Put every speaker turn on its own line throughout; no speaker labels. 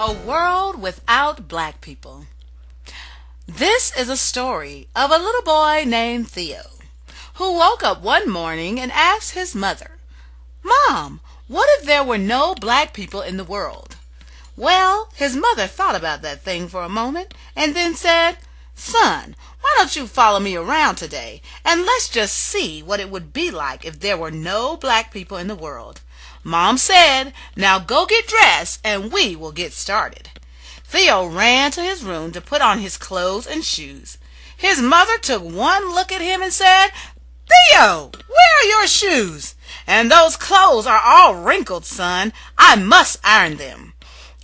A world without black people. This is a story of a little boy named Theo, who woke up one morning and asked his mother, "Mom, what if there were no black people in the world?" Well, his mother thought about that thing for a moment and then said, "Son, why don't you follow me around today and let's just see what it would be like if there were no black people in the world." Mom said, "Now go get dressed and we will get started." Theo ran to his room to put on his clothes and shoes. His mother took one look at him and said, "Theo, where are your shoes? And those clothes are all wrinkled, son. I must iron them."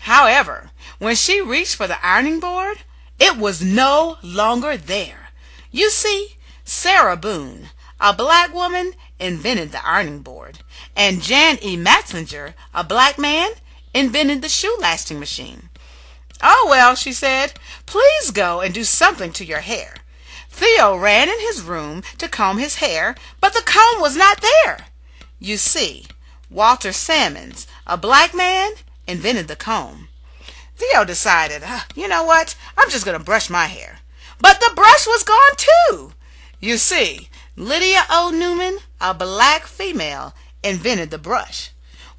However, when she reached for the ironing board, it was no longer there. You see, Sarah Boone, a black woman, invented the ironing board, and Jan E. Matzinger, a black man, invented the shoe lasting machine. "Oh, well," she said, "please go and do something to your hair." Theo ran in his room to comb his hair, but the comb was not there. You see, Walter Sammons, a black man, invented the comb. Theo decided, you know what, I'm just going to brush my hair. But the brush was gone too. You see, Lydia O. Newman, a black female, invented the brush.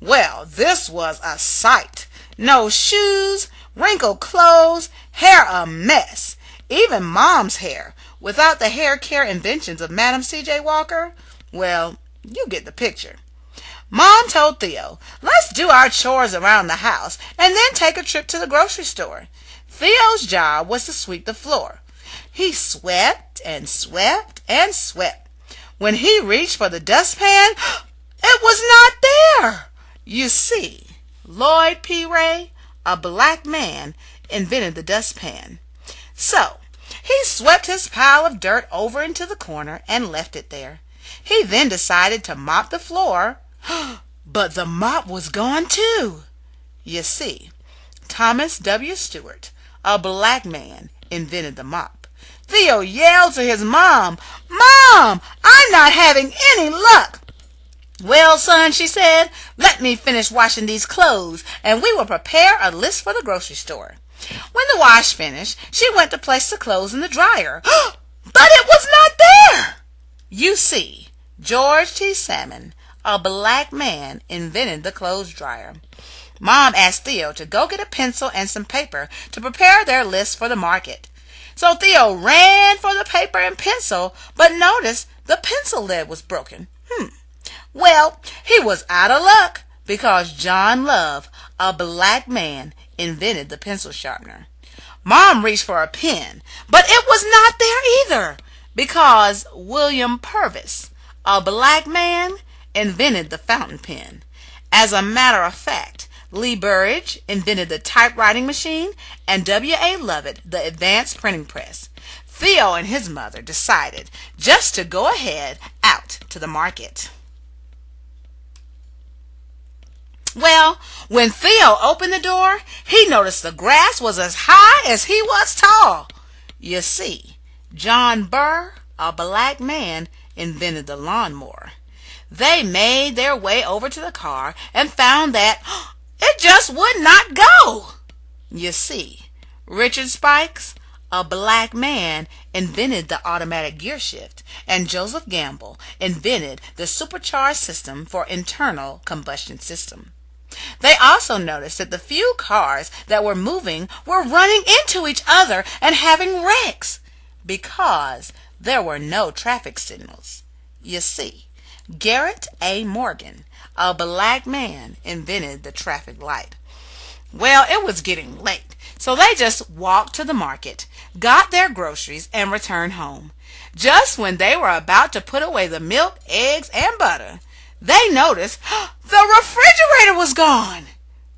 Well, this was a sight. No shoes, wrinkled clothes, hair a mess. Even Mom's hair, without the hair care inventions of Madam C.J. Walker. Well, you get the picture. Mom told Theo, "Let's do our chores around the house and then take a trip to the grocery store." Theo's job was to sweep the floor. He swept and swept and swept. When he reached for the dustpan, it was not there. You see, Lloyd P. Ray, a black man, invented the dustpan. So, he swept his pile of dirt over into the corner and left it there. He then decided to mop the floor, but the mop was gone too. You see, Thomas W. Stewart, a black man, invented the mop. Theo yelled to his mom, "Mom, I'm not having any luck." "Well, son," she said, "let me finish washing these clothes, and we will prepare a list for the grocery store." When the wash finished, she went to place the clothes in the dryer. But it was not there! You see, George T. Salmon, a black man, invented the clothes dryer. Mom asked Theo to go get a pencil and some paper to prepare their list for the market. So Theo ran for the paper and pencil, but noticed the pencil lead was broken. Well, he was out of luck because John Love, a black man, invented the pencil sharpener. Mom reached for a pen, but it was not there either because William Purvis, a black man, invented the fountain pen. As a matter of fact, Lee Burridge invented the typewriting machine and W.A. Lovett the advanced printing press. Theo and his mother decided just to go ahead out to the market. Well, when Theo opened the door, he noticed the grass was as high as he was tall. You see, John Burr, a black man, invented the lawnmower. They made their way over to the car and found that it just would not go. You see, Richard Spikes, a black man, invented the automatic gear shift, and Joseph Gamble invented the supercharged system for internal combustion system. They also noticed that the few cars that were moving were running into each other and having wrecks because there were no traffic signals. You see, Garrett A. Morgan, a black man, invented the traffic light. Well, it was getting late, so they just walked to the market, got their groceries, and returned home. Just when they were about to put away the milk, eggs, and butter, they noticed the refrigerator was gone.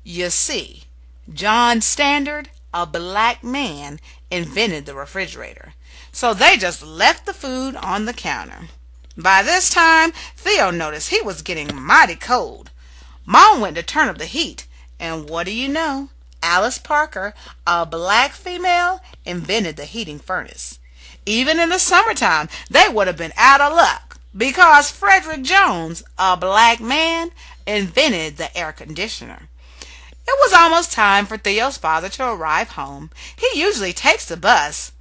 You see, John Standard, a black man, invented the refrigerator. So they just left the food on the counter. By this time, Theo noticed he was getting mighty cold. Mom went to turn up the heat, and what do you know? Alice Parker, a black female, invented the heating furnace. Even in the summertime, they would have been out of luck because Frederick Jones, a black man, invented the air conditioner. It was almost time for Theo's father to arrive home. He usually takes the bus,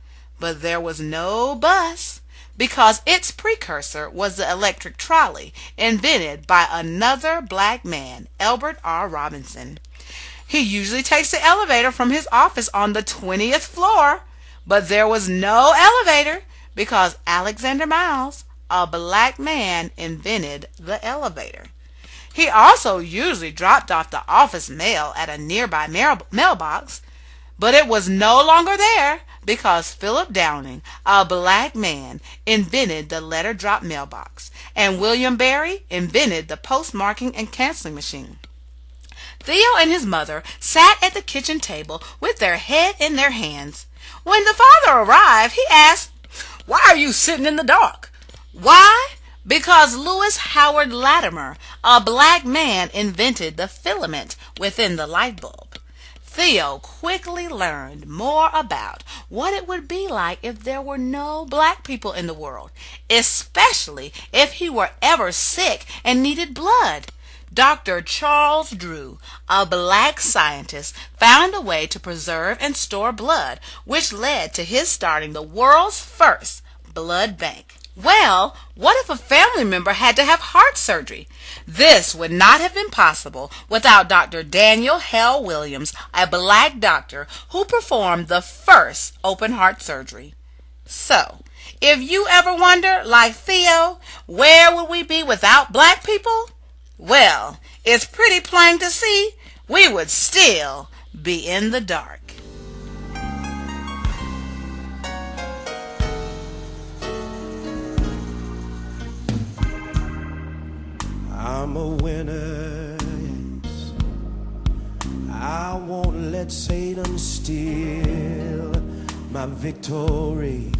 but there was no bus because its precursor was the electric trolley invented by another black man, Albert R. Robinson. He usually takes the elevator from his office on the 20th floor, but there was no elevator because Alexander Miles, a black man, invented the elevator. He also usually dropped off the office mail at a nearby mailbox, but it was no longer there because Philip Downing, a black man, invented the letter drop mailbox, and William Barry invented the postmarking and canceling machine. Theo and his mother sat at the kitchen table with their head in their hands. When the father arrived, he asked, "Why are you sitting in the dark?" "Why? Because Lewis Howard Latimer, a black man, invented the filament within the light bulb." Theo quickly learned more about what it would be like if there were no black people in the world, especially if he were ever sick and needed blood. Dr. Charles Drew, a black scientist, found a way to preserve and store blood, which led to his starting the world's first blood bank. Well, what if a family member had to have heart surgery? This would not have been possible without Dr. Daniel Hell Williams, a black doctor who performed the first open heart surgery. So, if you ever wonder, like Theo, where would we be without black people? Well, it's pretty plain to see we would still be in the dark.
I'm a winner, yes. I won't let Satan steal my victory.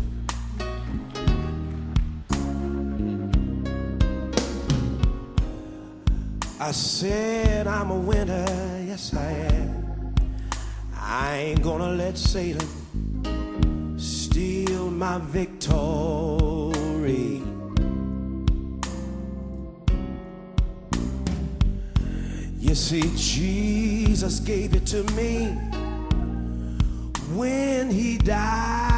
I said I'm a winner, yes I am. I ain't gonna let Satan steal my victory. You see, Jesus gave it to me when he died